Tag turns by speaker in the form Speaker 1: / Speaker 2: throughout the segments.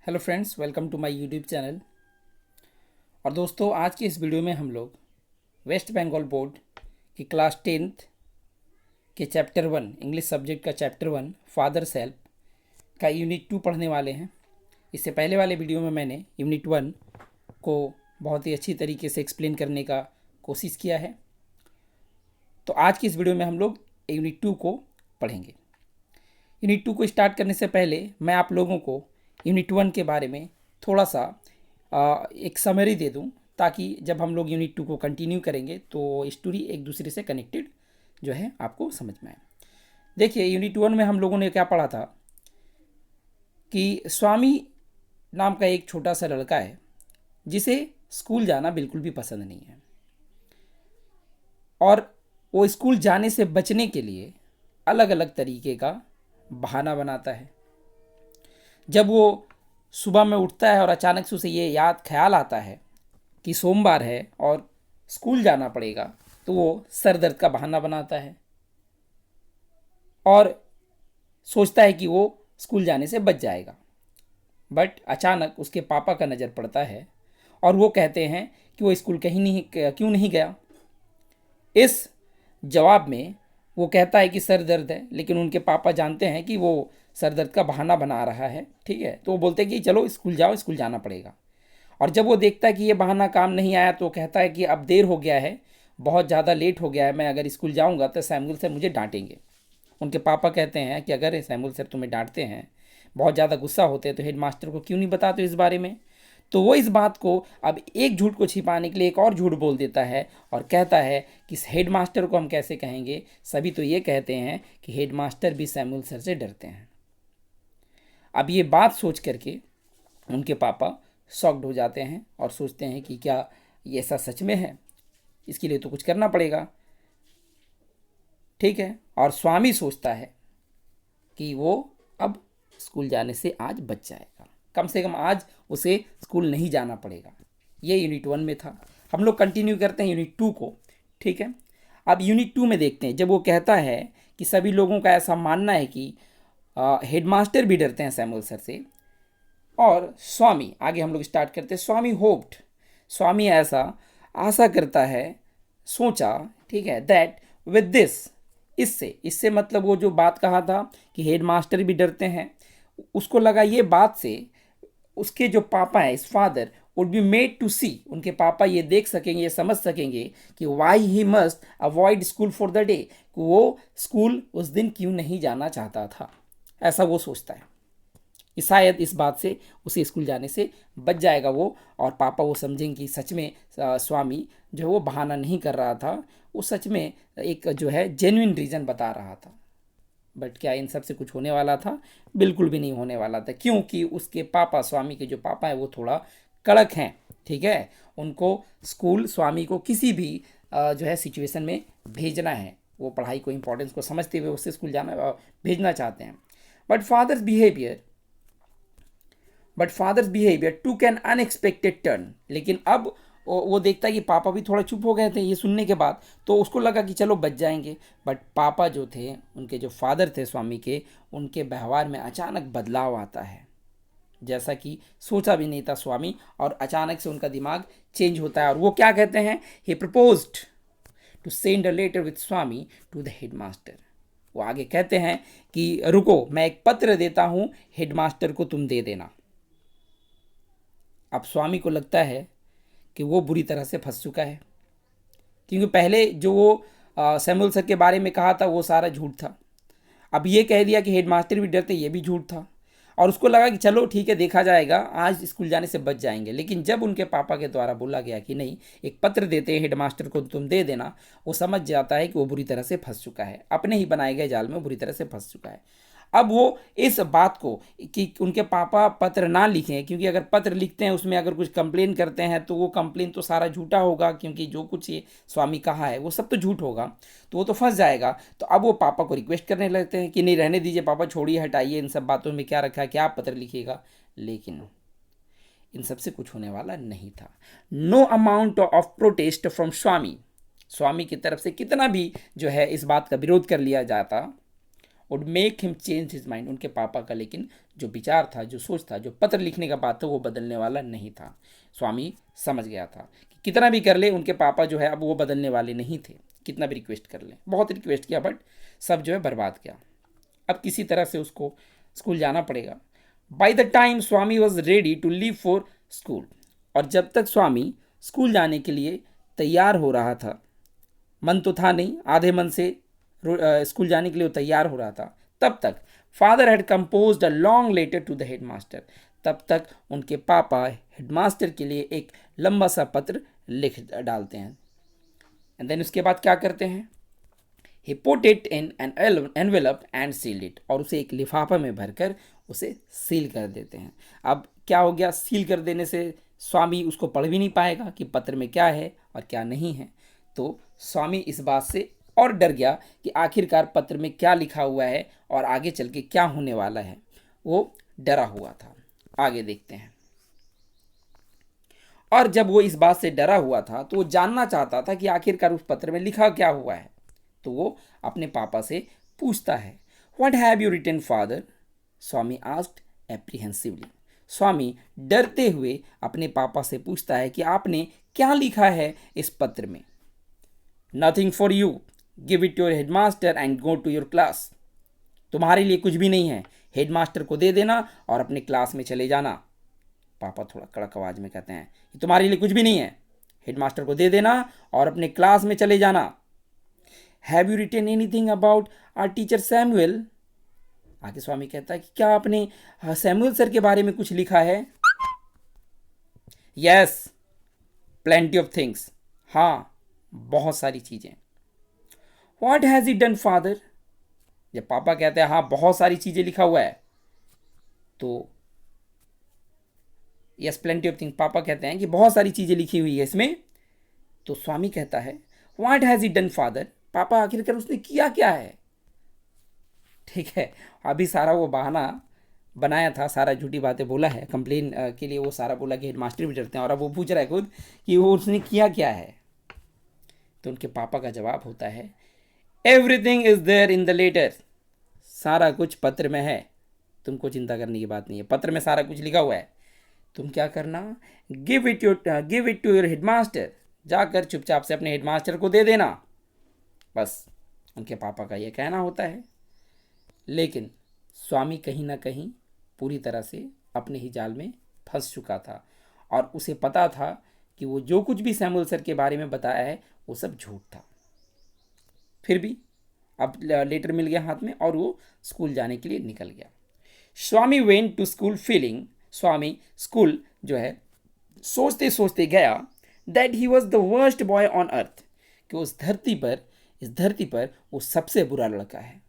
Speaker 1: Hello friends, welcome to my YouTube channel. और दोस्तों, आज की इस वीडियो में हम लोग वेस्ट बंगाल बोर्ड की क्लास 10th के चैप्टर 1 इंग्लिश सब्जेक्ट का चैप्टर 1 फादर्स हेल्प का यूनिट 2 पढ़ने वाले हैं। इससे पहले वाले वीडियो में मैंने यूनिट 1 को बहुत ही अच्छी तरीके से एक्सप्लेन करने का कोशिश किया है। तो आज की इस वीडियो में हम लोग यूनिट 2 को पढ़ेंगे। यूनिट 2 को स्टार्ट करने से पहले मैं आप लोगों को यूनिट 1 के बारे में थोड़ा सा एक समरी दे दूं, ताकि जब हम लोग यूनिट 2 को कंटिन्यू करेंगे तो स्टोरी एक दूसरे से कनेक्टेड जो है आपको समझ में आए। देखिए, यूनिट 1 में हम लोगों ने क्या पढ़ा था कि स्वामी नाम का एक छोटा सा लड़का है जिसे स्कूल जाना बिल्कुल भी पसंद नहीं है, और वो स्कूल जाने से बचने के लिए अलग अलग तरीके का बहाना बनाता है। जब वो सुबह में उठता है और अचानक से उसे ये याद ख्याल आता है कि सोमवार है और स्कूल जाना पड़ेगा, तो वो सर दर्द का बहाना बनाता है और सोचता है कि वो स्कूल जाने से बच जाएगा। बट अचानक उसके पापा का नज़र पड़ता है और वो कहते हैं कि वो स्कूल क्यों नहीं गया। इस जवाब में वो कहता है कि सर दर्द है, लेकिन उनके पापा जानते हैं कि वो सर दर्द का बहाना बना रहा है। ठीक है, तो वो बोलते हैं कि चलो स्कूल जाओ, स्कूल जाना पड़ेगा। और जब वो देखता है कि ये बहाना काम नहीं आया तो कहता है कि अब देर हो गया है, बहुत ज़्यादा लेट हो गया है, मैं अगर स्कूल जाऊँगा तो सैमुअल सर मुझे डांटेंगे। उनके पापा कहते हैं कि अगर सैमुअल सर तुम्हें डांटते हैं, बहुत ज़्यादा गुस्सा होते हैं, तो हेड मास्टर को क्यों नहीं बताते इस बारे में। तो वो इस बात को अब एक झूठ को छिपाने के लिए एक और झूठ बोल देता है और कहता है कि हेड मास्टर को हम कैसे कहेंगे, सभी तो ये कहते हैं कि हेड मास्टर भी सैमुअल सर से डरते हैं। अब ये बात सोच करके उनके पापा शॉक्ड हो जाते हैं और सोचते हैं कि क्या ये ऐसा सच में है, इसके लिए तो कुछ करना पड़ेगा। ठीक है, और स्वामी सोचता है कि वो अब स्कूल जाने से आज बच जाएगा, कम से कम आज उसे स्कूल नहीं जाना पड़ेगा। ये यूनिट 1 में था। हम लोग कंटिन्यू करते हैं यूनिट 2 को। ठीक है, अब यूनिट 2 में देखते हैं, जब वो कहता है कि सभी लोगों का ऐसा मानना है कि हेडमास्टर भी डरते हैं सैमुअल सर से, और स्वामी, आगे हम लोग स्टार्ट करते हैं। स्वामी होप्ड, स्वामी ऐसा आशा करता है, सोचा, ठीक है, दैट विद दिस, इससे इससे मतलब वो जो बात कहा था कि हेड मास्टर भी डरते हैं, उसको लगा ये बात से उसके जो पापा हैं, इस father would be made to see, उनके पापा ये देख सकेंगे, ये समझ सकेंगे कि why he must avoid school for the day, वो स्कूल उस दिन क्यों नहीं जाना चाहता था। ऐसा वो सोचता है कि शायद इस बात से उसे स्कूल जाने से बच जाएगा वो, और पापा वो समझेंगे कि सच में स्वामी जो वो बहाना नहीं कर रहा था, वो सच में एक जो है जेन्युइन रीज़न बता रहा था। बट क्या इन सब से कुछ होने वाला था? बिल्कुल भी नहीं होने वाला था, क्योंकि उसके पापा, स्वामी के जो पापा हैं, वो थोड़ा कड़क हैं। ठीक है, उनको स्कूल, स्वामी को किसी भी जो है सिचुएशन में भेजना है, वो पढ़ाई को, इंपॉर्टेंस को समझते हुए उससे स्कूल जाना भेजना चाहते हैं। But father's behaviour but father's behaviour took an unexpected turn, लेकिन अब वो देखता है कि पापा भी थोड़ा चुप हो गए थे ये सुनने के बाद, तो उसको लगा कि चलो बच जाएंगे। बट पापा जो थे, उनके जो फादर थे स्वामी के, उनके व्यवहार में अचानक बदलाव आता है, जैसा कि सोचा भी नहीं था स्वामी, और अचानक से उनका दिमाग चेंज होता है। और वो क्या कहते हैं, he proposed to send a letter with Swami to the headmaster. वो आगे कहते हैं कि रुको, मैं एक पत्र देता हूँ, हेड मास्टर को तुम दे देना। अब स्वामी को लगता है कि वो बुरी तरह से फंस चुका है, क्योंकि पहले जो वो सैमुअल सर के बारे में कहा था वो सारा झूठ था। अब ये कह दिया कि हेडमास्टर भी डरते, ये भी झूठ था। और उसको लगा कि चलो ठीक है, देखा जाएगा, आज स्कूल जाने से बच जाएंगे। लेकिन जब उनके पापा के द्वारा बोला गया कि नहीं, एक पत्र देते हैं हेडमास्टर को, तुम दे देना, वो समझ जाता है कि वो बुरी तरह से फंस चुका है, अपने ही बनाए गए जाल में बुरी तरह से फंस चुका है। अब वो इस बात को कि उनके पापा पत्र ना लिखें, क्योंकि अगर पत्र लिखते हैं उसमें अगर कुछ कंप्लेन करते हैं तो वो कंप्लेन तो सारा झूठा होगा, क्योंकि जो कुछ ये स्वामी कहा है वो सब तो झूठ होगा, तो वो तो फंस जाएगा। तो अब वो पापा को रिक्वेस्ट करने लगते हैं कि नहीं, रहने दीजिए पापा, छोड़िए, हटाइए, इन सब बातों में क्या रखा है, क्या आप पत्र लिखिएगा। लेकिन इन सब से कुछ होने वाला नहीं था। No amount of protest from Swami, Swami की तरफ से कितना भी जो है इस बात का विरोध कर लिया जाता, would make him change his mind. उनके पापा का लेकिन जो विचार था, जो सोच था, जो पत्र लिखने का बात था, वो बदलने वाला नहीं था। स्वामी समझ गया था कि कितना भी कर ले उनके पापा जो है अब वो बदलने वाले नहीं थे, कितना भी रिक्वेस्ट कर ले। बहुत रिक्वेस्ट किया बट सब जो है बर्बाद किया। अब किसी तरह से उसको स्कूल जाना पड़ेगा। By the time Swami was ready to leave for school, और जब तक स्वामी स्कूल जाने के लिए तैयार हो रहा था, मन तो था नहीं, आधे मन से स्कूल जाने के लिए वो तैयार हो रहा था, तब तक father had composed a long letter to the headmaster. तब तक उनके पापा हेडमास्टर के लिए एक लंबा सा पत्र लिख डालते हैं। एंड देन उसके बाद क्या करते हैं, he put it in an envelope and sealed it, और उसे एक लिफाफा में भरकर उसे सील कर देते हैं। अब क्या हो गया, सील कर देने से स्वामी उसको पढ़ भी नहीं पाएगा कि पत्र में क्या है और क्या नहीं है। तो स्वामी इस बात से और डर गया कि आखिरकार पत्र में क्या लिखा हुआ है और आगे चल के क्या होने वाला है, वो डरा हुआ था। आगे देखते हैं। और जब वो इस बात से डरा हुआ था तो वो जानना चाहता था कि आखिरकार उस पत्र में लिखा क्या हुआ है। तो वो अपने पापा से पूछता है, what have you written father? Swami asked apprehensively. Swami डरते हुए अपने पापा से पूछता है कि आपने क्या लिखा है इस पत्र में? Nothing for you, give it your headmaster and go to your class. तुम्हारे लिए कुछ भी नहीं है, हेडमास्टर को दे देना और अपने क्लास में चले जाना। पापा थोड़ा कड़क आवाज में कहते हैं, ये तुम्हारे लिए कुछ भी नहीं है, हेडमास्टर को दे देना और अपने क्लास में चले जाना। Have you written anything about our teacher Samuel? आगे स्वामी कहता है कि क्या आपने सैमुअल सर के बारे में कुछ लिखा है? यस, प्लेंटी ऑफ थिंग्स, हाँ बहुत सारी चीजें। What has he done father? जब पापा कहते हैं हाँ बहुत सारी चीजें लिखा हुआ है, तो यस प्लेंटी ऑफ थिंग्स, पापा कहते हैं कि बहुत सारी चीजें लिखी हुई है इसमें। तो स्वामी कहता है what has he done father? पापा आखिरकार उसने किया क्या है? ठीक है, अभी सारा वो बहाना बनाया था, सारा झूठी बातें बोला है कंप्लेन के लिए, वो सारा बोला कि हेडमास्टर भी डरते हैं, और अब वो पूछ रहा है खुद कि वो उसने किया क्या है। तो उनके पापा का जवाब होता है, everything is there in the letter. सारा कुछ पत्र में है, तुमको चिंता करने की बात नहीं है, पत्र में सारा कुछ लिखा हुआ है। तुम क्या करना, give it to your headmaster, जाकर चुपचाप से अपने हेडमास्टर को दे देना। बस उनके पापा का ये कहना होता है। लेकिन स्वामी कहीं ना कहीं पूरी तरह से अपने ही जाल में फंस चुका था, और उसे पता था कि वो जो कुछ भी सैमुअल सर के बारे में बताया है वो सब झूठ था। फिर भी अब लेटर मिल गया हाथ में और वो स्कूल जाने के लिए निकल गया। Swami went to school feeling, Swami school जो है सोचते सोचते गया, that he was the worst boy on earth, कि इस धरती पर वो सबसे बुरा लड़का है,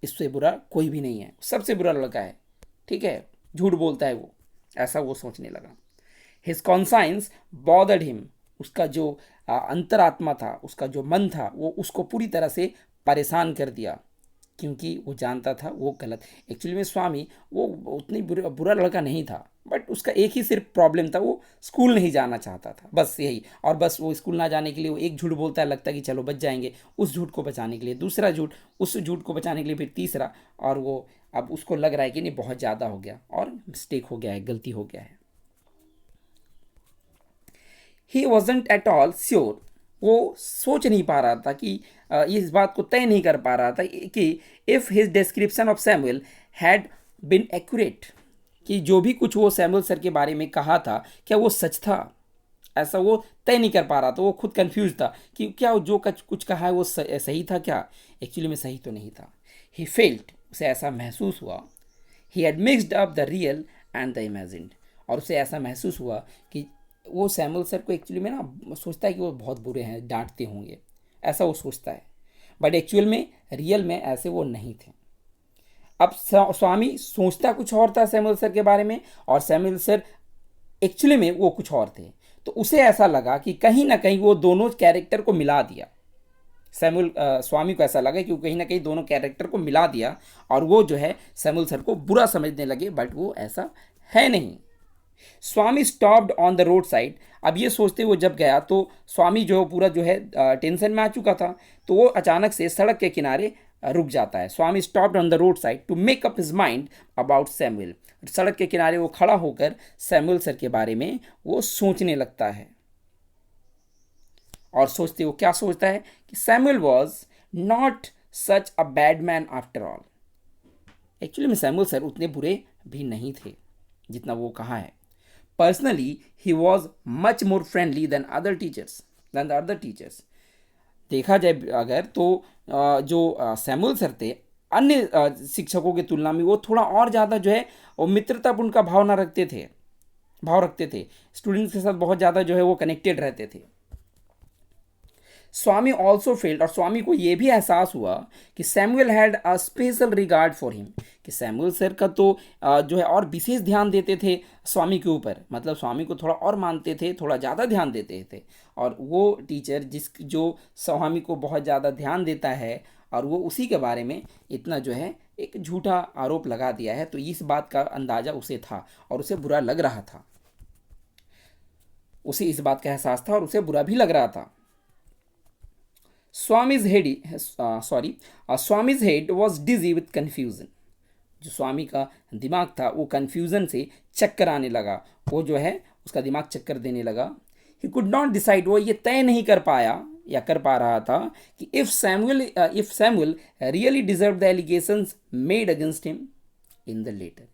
Speaker 1: इससे बुरा कोई भी नहीं है, सबसे बुरा लड़का है। ठीक है, झूठ बोलता है वो, ऐसा वो सोचने लगा। हिज कॉन्साइंस बॉदर्ड हिम, उसका जो अंतरात्मा था, उसका जो मन था, वो उसको पूरी तरह से परेशान कर दिया, क्योंकि वो जानता था वो गलत। एक्चुअली में स्वामी वो उतनी बुरा लड़का नहीं था, बट उसका एक ही सिर्फ प्रॉब्लम था, वो स्कूल नहीं जाना चाहता था, बस यही। और बस वो स्कूल ना जाने के लिए वो एक झूठ बोलता है, लगता है कि चलो बच जाएंगे, उस झूठ को बचाने के लिए दूसरा झूठ, उस झूठ को बचाने के लिए फिर तीसरा, और वो अब उसको लग रहा है कि नहीं बहुत ज़्यादा हो गया और मिस्टेक हो गया है, गलती हो गया है। ही वॉजंट एट ऑल श्योर, वो सोच नहीं पा रहा था कि इस बात को तय नहीं कर पा रहा था कि if his description of Samuel had been accurate, कि जो भी कुछ वो सैमुअल सर के बारे में कहा था क्या वो सच था, ऐसा वो तय नहीं कर पा रहा था। वो खुद कंफ्यूज था कि क्या जो कुछ कहा है वो सही था, क्या एक्चुअली में सही तो नहीं था। ही फेल्ट, उसे ऐसा महसूस हुआ, he had mixed up the real and the imagined, और उसे ऐसा महसूस हुआ कि वो सैमुअल सर को एक्चुअली में ना सोचता है कि वो बहुत बुरे हैं, डांटते होंगे, ऐसा वो सोचता है, बट एक्चुअल में रियल में ऐसे वो नहीं थे। अब स्वामी सोचता कुछ और था सैमुअल सर के बारे में, और सैमुअल सर एक्चुअली में वो कुछ और थे। तो उसे ऐसा लगा कि कहीं ना कहीं वो दोनों कैरेक्टर को मिला दिया। स्वामी को ऐसा लगा कि वो कहीं ना कहीं दोनों कैरेक्टर को मिला दिया, और वो जो है सैमुअल सर को बुरा समझने लगे, बट वो ऐसा है नहीं। Swami stopped on the road side. अब ये सोचते वो जब गया तो स्वामी जो पूरा जो है टेंशन में आ चुका था, तो वो अचानक से सड़क के किनारे रुक जाता है। Swami stopped on the road side to make up his mind about Samuel. सड़क के किनारे वो खड़ा होकर सैमुअल सर के बारे में वो सोचने लगता है। और सोचते वो क्या सोचता है कि Samuel was not such a bad man after all. Actually में सैमुअल सर उतने बुरे भी नहीं थे जितना वो कहा है। Personally he was much more friendly than other teachers. देखा जाए अगर तो जो सैमुअल सर थे अन्य शिक्षकों की तुलना में वो थोड़ा और ज़्यादा जो है वो मित्रतापूर्ण का भाव रखते थे। स्टूडेंट्स के साथ बहुत ज़्यादा जो है वो कनेक्टेड रहते थे। स्वामी ऑल्सो फेल्ड, और स्वामी को यह भी एहसास हुआ कि Samuel had a special regard for him, कि सैमुअल सर का तो जो है और विशेष ध्यान देते थे स्वामी के ऊपर, मतलब स्वामी को थोड़ा और मानते थे, थोड़ा ज़्यादा ध्यान देते थे। और वो टीचर जो स्वामी को बहुत ज़्यादा ध्यान देता है और वो उसी के बारे में इतना जो है एक झूठा आरोप लगा दिया है, तो इस बात का अंदाज़ा उसे था और उसे बुरा लग रहा था। उसे इस बात का एहसास था और उसे बुरा भी लग रहा था। Swami's head was dizzy with confusion. जो स्वामी का दिमाग था वो कन्फ्यूजन से चक्कर आने लगा, वो जो है उसका दिमाग चक्कर देने लगा। ही कुड नॉट डिसाइड, वो ये तय नहीं कर पाया या कर पा रहा था कि if Samuel really deserve the allegations made against him in the letter,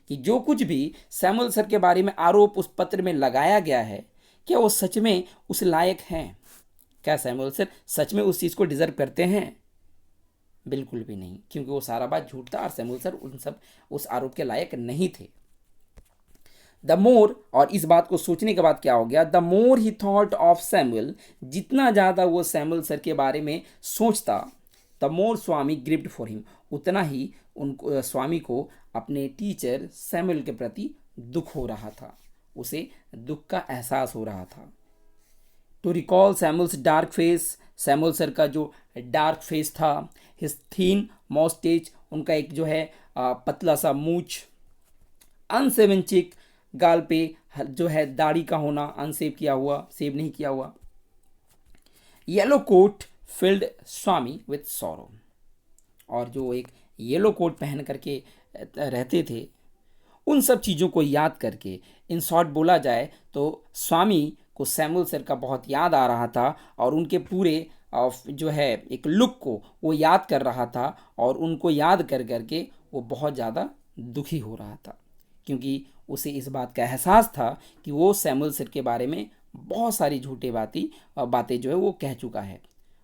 Speaker 1: कि जो कुछ भी सैमुअल सर के बारे में आरोप उस पत्र में लगाया गया है, क्या वो सच में उस लायक हैं? क्या सैमुअल सर सच में उस चीज़ को डिजर्व करते हैं? बिल्कुल भी नहीं, क्योंकि वो सारा बात झूठ था और सैमुअल सर उस आरोप के लायक नहीं थे। द मोर, और इस बात को सोचने के बाद क्या हो गया, the more he thought of Samuel, जितना ज़्यादा वो सैमुअल सर के बारे में सोचता, the more Swami gripped for him, उतना ही उनको स्वामी को अपने टीचर सैमुअल के प्रति दुख हो रहा था, उसे दुख का एहसास हो रहा था। To recall Samuel's dark face, Samuel sir का जो डार्क फेस था, हिज थीन मॉस्टेज, उनका एक जो है पतला सा मूछ, अनसेवन चिक, गाल पे जो है दाढ़ी का होना, अनसेव किया हुआ, सेव नहीं किया हुआ। Yellow coat filled Swami with sorrow, और जो एक येलो कोट पहन करके रहते थे, उन सब चीज़ों को याद करके, इन शॉर्ट बोला जाए तो स्वामी को सैमुअल सर का बहुत याद आ रहा था और उनके पूरे जो है एक लुक को वो याद कर रहा था, और उनको याद कर करके वो बहुत ज़्यादा दुखी हो रहा था, क्योंकि उसे इस बात का एहसास था कि वो सैमुअल सर के बारे में बहुत सारी झूठी बातें जो है वो कह चुका है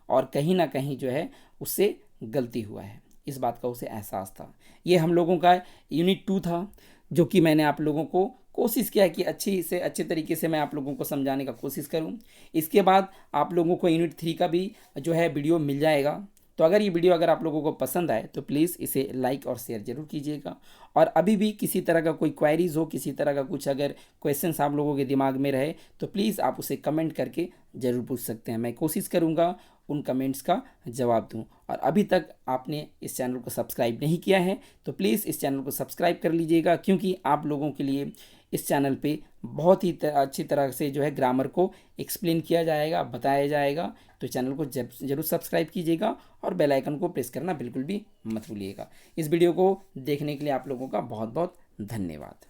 Speaker 1: और कहीं ना कहीं जो है उससे गलती हुआ है, इस बात का उसे एहसास था। ये हम लोगों का यूनिट 2 था, जो कि मैंने आप लोगों को कोशिश किया कि अच्छे तरीके से मैं आप लोगों को समझाने का कोशिश करूं। इसके बाद आप लोगों को यूनिट 3 का भी जो है वीडियो मिल जाएगा। तो अगर ये वीडियो अगर आप लोगों को पसंद आए तो प्लीज़ इसे लाइक और शेयर जरूर कीजिएगा। और अभी भी किसी तरह का कोई क्वेरीज हो, किसी तरह का कुछ अगर क्वेश्चंस आप लोगों के दिमाग में रहे तो प्लीज़ आप उसे कमेंट करके ज़रूर पूछ सकते हैं। मैं कोशिश करूँगा उन कमेंट्स का जवाब दूं। और अभी तक आपने इस चैनल को सब्सक्राइब नहीं किया है तो प्लीज़ इस चैनल को सब्सक्राइब कर लीजिएगा, क्योंकि आप लोगों के लिए इस चैनल पे बहुत ही अच्छी तरह से जो है ग्रामर को एक्सप्लेन किया जाएगा, बताया जाएगा। तो चैनल को जरूर सब्सक्राइब कीजिएगा और बेल आइकन को प्रेस करना बिल्कुल भी मत भूलिएगा। इस वीडियो को देखने के लिए आप लोगों का बहुत बहुत धन्यवाद।